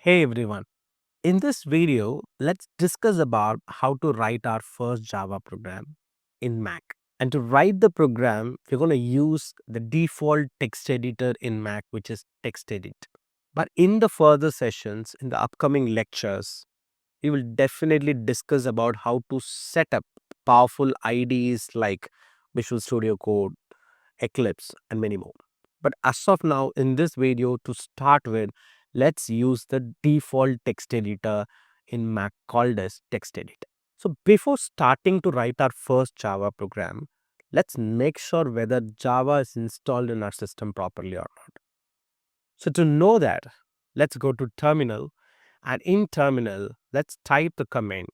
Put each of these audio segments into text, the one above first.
Hey everyone. In this video, let's discuss about how to write our first Java program in Mac. And to write the program, we're going to use the default text editor in Mac, which is TextEdit. But in the further sessions, in the upcoming lectures, we will definitely discuss about how to set up powerful IDEs like Visual Studio Code, Eclipse, and many more. But as of now, in this video, to start with, let's use the default text editor in Mac called as TextEdit. So before starting to write our first Java program, let's make sure whether Java is installed in our system properly or not. So to know that, let's go to terminal, and in terminal, let's type the command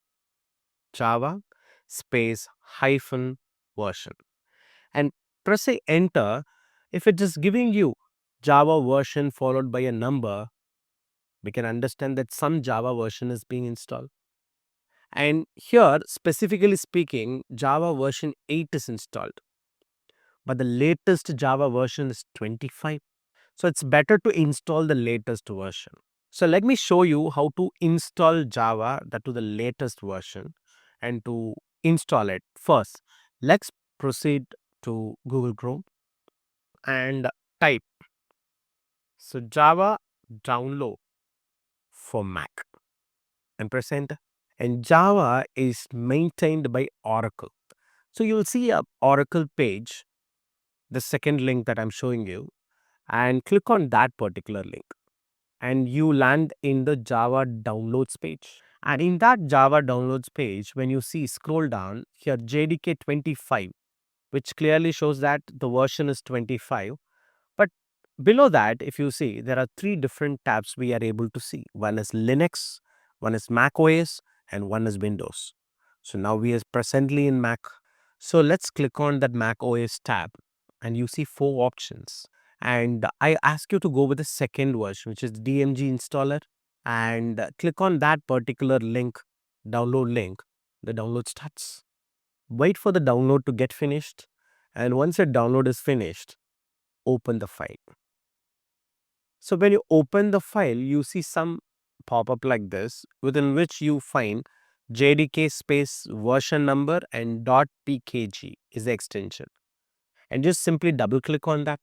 Java space hyphen version and press a enter. If it is giving you Java version followed by a number, we can understand that some Java version is being installed. And here, specifically speaking, Java version 8 is installed, but the latest Java version is 25. So it's better to install the latest version. So let me show you how to install Java that to the latest version and to install it. First, let's proceed to Google Chrome and type Java download for Mac and press enter. And Java is maintained by Oracle. So you'll see a Oracle page, the second link that I'm showing you, and click on that particular link. And you land in the Java downloads page. And in that Java downloads page, when you see scroll down here, JDK 25, which clearly shows that the version is 25. But below that, if you see, there are three different tabs we are able to see. One is Linux, one is Mac OS, and one is Windows. So now we are presently in Mac. So let's click on that Mac OS tab and you see four options. And I ask you to go with the second version, which is DMG installer, and click on that particular link, download link. The download starts. Wait for the download to get finished. And once the download is finished, open the file. So when you open the file, you see some pop-up like this, within which you find JDK space version number and .pkg is the extension. And just simply double click on that.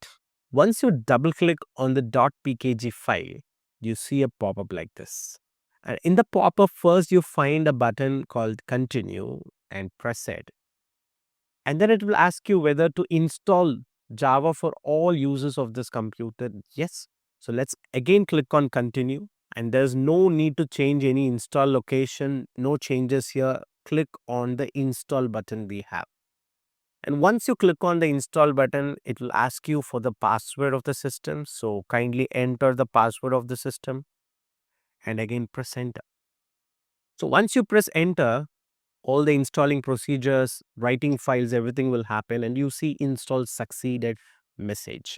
Once you double click on the .pkg file, you see a pop-up like this. And in the pop-up, first you find a button called continue and press it. And then it will ask you whether to install Java for all users of this computer. Yes. So let's again click on continue, and there's no need to change any install location, no changes here. Click on the install button we have. And once you click on the install button, it will ask you for the password of the system. So kindly enter the password of the system and again press enter. So once you press enter, all the installing procedures, writing files, everything will happen, and you see install succeeded message.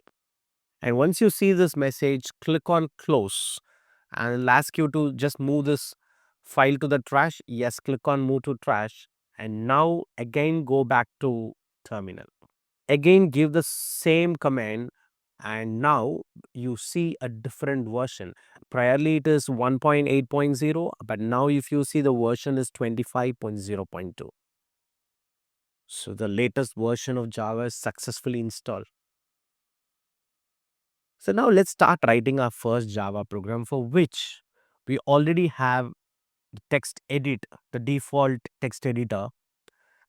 And once you see this message, click on close and it'll ask you to just move this file to the trash. Yes, click on move to trash. And now again go back to terminal. Again give the same command, and now you see a different version. Priorly it is 1.8.0, but now if you see the version is 25.0.2. So the latest version of Java is successfully installed. So now let's start writing our first Java program, for which we already have TextEdit, the default text editor,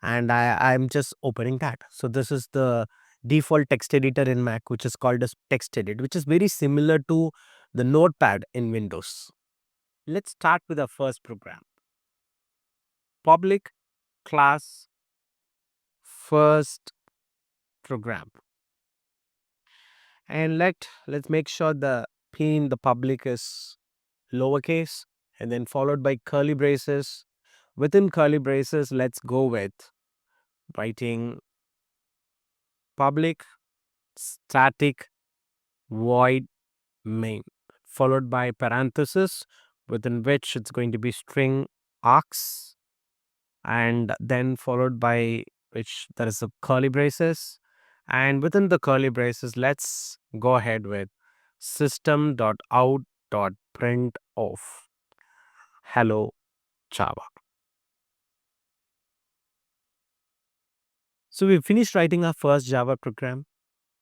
and I'm just opening that. So this is the default text editor in Mac, which is called as TextEdit, which is very similar to the Notepad in Windows. Let's start with our first program. Public class first program. And let's make sure the p in the public is lowercase and then followed by curly braces. Within curly braces, let's go with writing public static void main, followed by parenthesis, within which it's going to be string args, and then followed by which there is a curly braces, and within the curly braces let's go ahead with system.out.println of hello Java. So we finished writing our first Java program,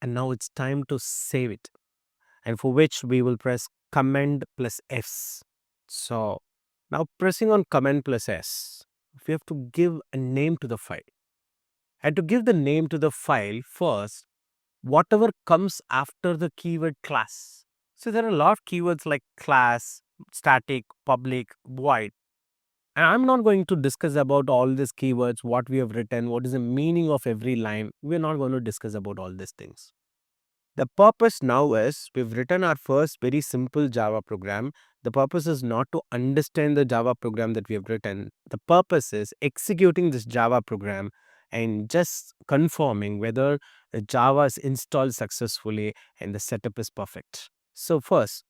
and now it's time to save it, and for which we will press Command plus S. So now pressing on Command plus S, we have to give a name to the file. And to give the name to the file, first, whatever comes after the keyword class. So there are a lot of keywords like class, static, public, void. And I'm not going to discuss about all these keywords, what we have written, what is the meaning of every line. We're not going to discuss about all these things. The purpose now is we've written our first very simple Java program. The purpose is not to understand the Java program that we have written. The purpose is executing this Java program and just confirming whether the Java is installed successfully and the setup is perfect. So first,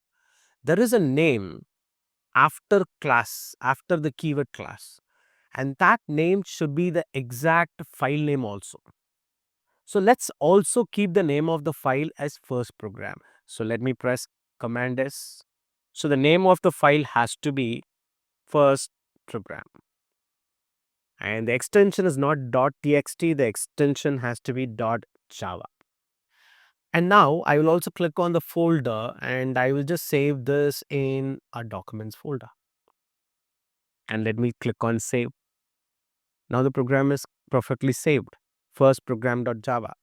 there is a name after class, after the keyword class, and that name should be the exact file name also. So let's also keep the name of the file as first program. So let me press Command S. So the name of the file has to be first program. And the extension is not .txt, the extension has to be .java. And now I will also click on the folder and I will just save this in a documents folder. And let me click on save. Now the program is perfectly saved. First program.java.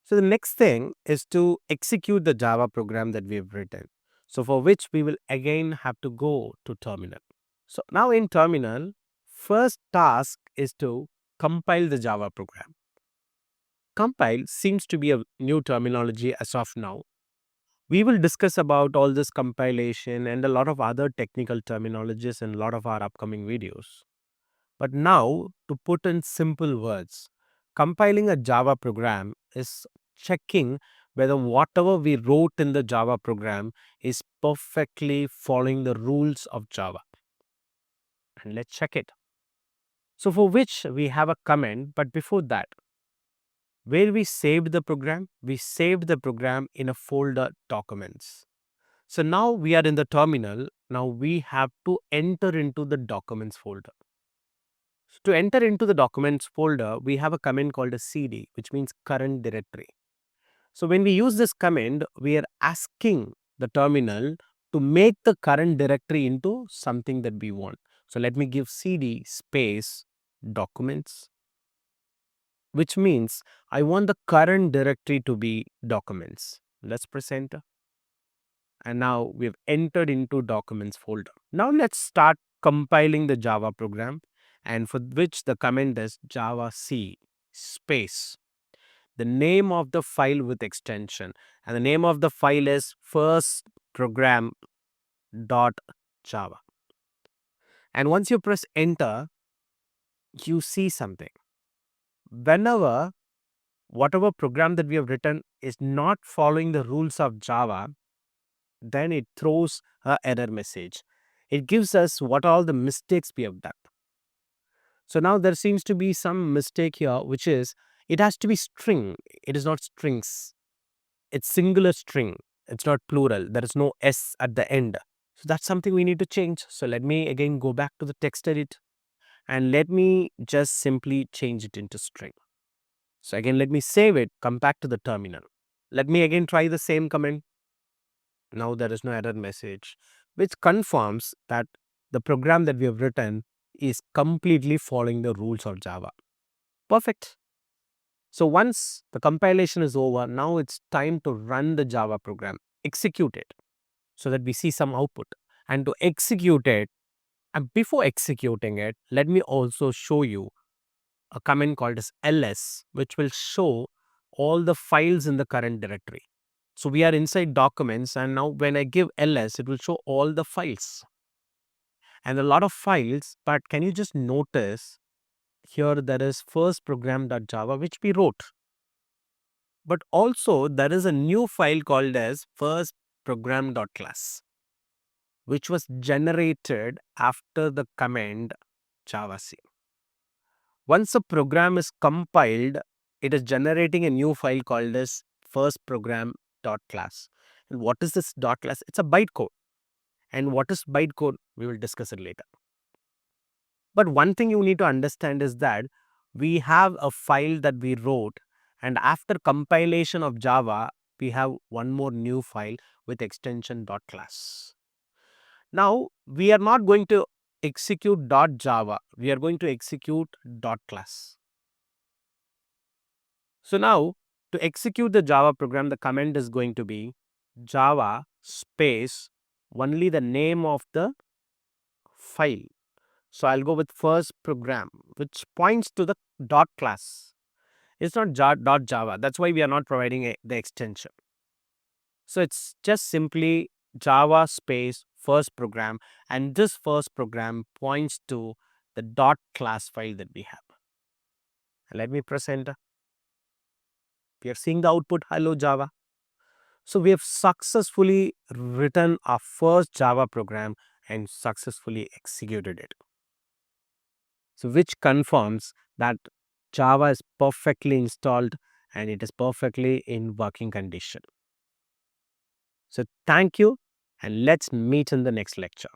So the next thing is to execute the Java program that we have written. So for which we will again have to go to terminal. So now in terminal, first task is to compile the Java program. Compile seems to be a new terminology as of now. We will discuss about all this compilation and a lot of other technical terminologies in a lot of our upcoming videos. But now, to put in simple words, compiling a Java program is checking whether whatever we wrote in the Java program is perfectly following the rules of Java. And let's check it. So for which we have a comment, but before that, where we saved the program, we saved the program in a folder documents. So now we are in the terminal. Now we have to enter into the documents folder. So to enter into the documents folder, we have a command called a cd, which means current directory. So when we use this command, we are asking the terminal to make the current directory into something that we want. So let me give cd space documents, which means I want the current directory to be documents. Let's press enter. And now we've entered into documents folder. Now let's start compiling the Java program, and for which the command is java c space the name of the file with extension, and the name of the file is first program dot java. And once you press enter, you see something. Whenever whatever program that we have written is not following the rules of Java, then it throws a error message. It gives us what all the mistakes we have done. So now there seems to be some mistake here, which is it has to be string. It is not strings. It's singular string. It's not plural. There is no S at the end. So that's something we need to change. So let me again go back to the text edit and let me just simply change it into string. So again, let me save it, come back to the terminal. Let me again try the same command. Now there is no error message, which confirms that the program that we have written is completely following the rules of Java. Perfect. So once the compilation is over, now it's time to run the Java program, execute it so that we see some output. And to execute it, and before executing it, let me also show you a command called as ls, which will show all the files in the current directory. So we are inside documents, and now when I give ls, it will show all the files and a lot of files. But can you just notice here there is first program.java, which we wrote. But also there is a new file called as first program.class, which was generated after the command javac. Once a program is compiled, it is generating a new file called as first program.class. And what is this dot class? It's a bytecode. And what is bytecode? We will discuss it later. But one thing you need to understand is that we have a file that we wrote, and after compilation of Java, we have one more new file with extension .class. Now, we are not going to execute .java, we are going to execute .class. So now, to execute the Java program, the command is going to be Java space only the name of the file. So I'll go with first program, which points to the .class. It's not .java. That's why we are not providing the extension. So it's just simply Java space first program, and this first program points to the .class file that we have. Let me present. We are seeing the output hello Java. So we have successfully written our first Java program and successfully executed it. So which confirms that Java is perfectly installed and it is perfectly in working condition. So thank you, and let's meet in the next lecture.